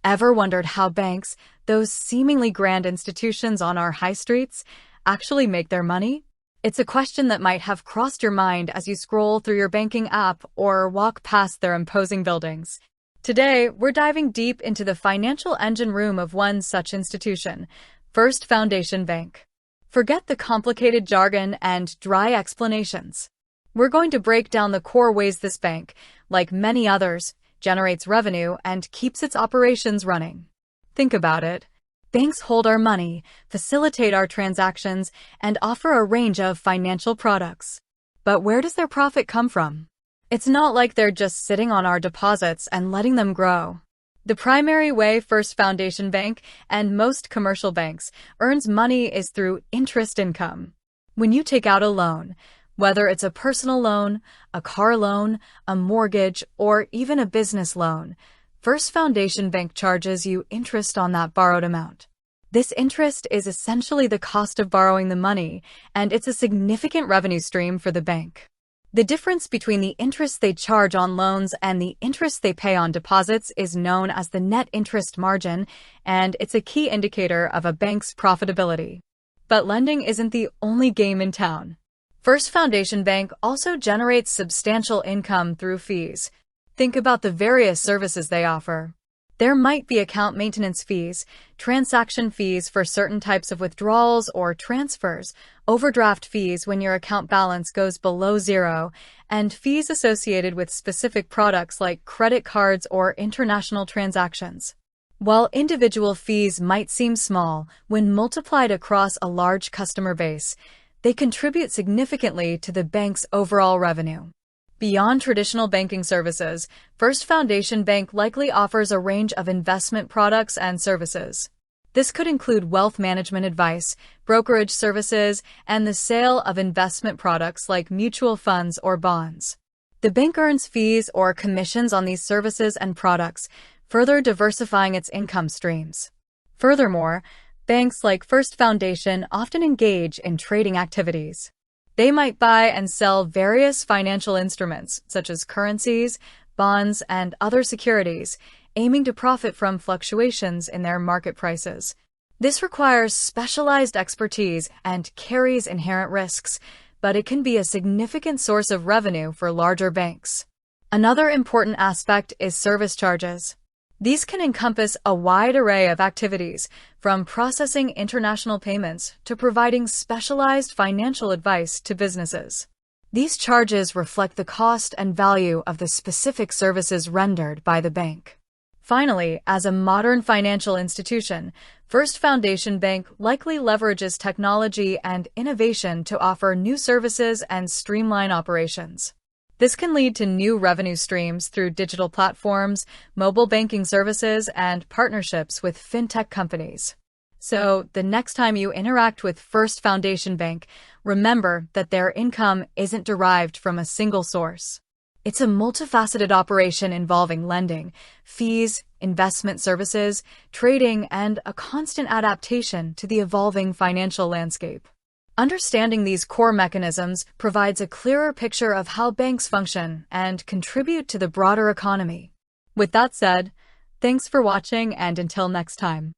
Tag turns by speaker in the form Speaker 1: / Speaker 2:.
Speaker 1: Ever wondered how banks, those seemingly grand institutions on our high streets, actually make their money? It's a question that might have crossed your mind as you scroll through your banking app or walk past their imposing buildings. Today, we're diving deep into the financial engine room of one such institution, First Foundation Bank. Forget the complicated jargon and dry explanations. We're going to break down the core ways this bank, like many others, generates revenue and keeps its operations running. Think about it. Banks hold our money, facilitate our transactions, and offer a range of financial products. But where does their profit come from? It's not like they're just sitting on our deposits and letting them grow. The primary way First Foundation Bank and most commercial banks earns money is through interest income. When you take out a loan, whether it's a personal loan, a car loan, a mortgage, or even a business loan, First Foundation Bank charges you interest on that borrowed amount. This interest is essentially the cost of borrowing the money, and it's a significant revenue stream for the bank. The difference between the interest they charge on loans and the interest they pay on deposits is known as the net interest margin, and it's a key indicator of a bank's profitability. But lending isn't the only game in town. First Foundation Bank also generates substantial income through fees. Think about the various services they offer. There might be account maintenance fees, transaction fees for certain types of withdrawals or transfers, overdraft fees when your account balance goes below zero, and fees associated with specific products like credit cards or international transactions. While individual fees might seem small, when multiplied across a large customer base, they contribute significantly to the bank's overall revenue. Beyond traditional banking services, First Foundation Bank likely offers a range of investment products and services. This could include wealth management advice, brokerage services, and the sale of investment products like mutual funds or bonds. The bank earns fees or commissions on these services and products, further diversifying its income streams. Furthermore, banks like First Foundation often engage in trading activities. They might buy and sell various financial instruments, such as currencies, bonds, and other securities, aiming to profit from fluctuations in their market prices. This requires specialized expertise and carries inherent risks, but it can be a significant source of revenue for larger banks. Another important aspect is service charges. These can encompass a wide array of activities, from processing international payments to providing specialized financial advice to businesses. These charges reflect the cost and value of the specific services rendered by the bank. Finally, as a modern financial institution, First Foundation Bank likely leverages technology and innovation to offer new services and streamline operations. This can lead to new revenue streams through digital platforms, mobile banking services, and partnerships with fintech companies. So, the next time you interact with First Foundation Bank, remember that their income isn't derived from a single source. It's a multifaceted operation involving lending, fees, investment services, trading, and a constant adaptation to the evolving financial landscape. Understanding these core mechanisms provides a clearer picture of how banks function and contribute to the broader economy. With that said, thanks for watching, and until next time.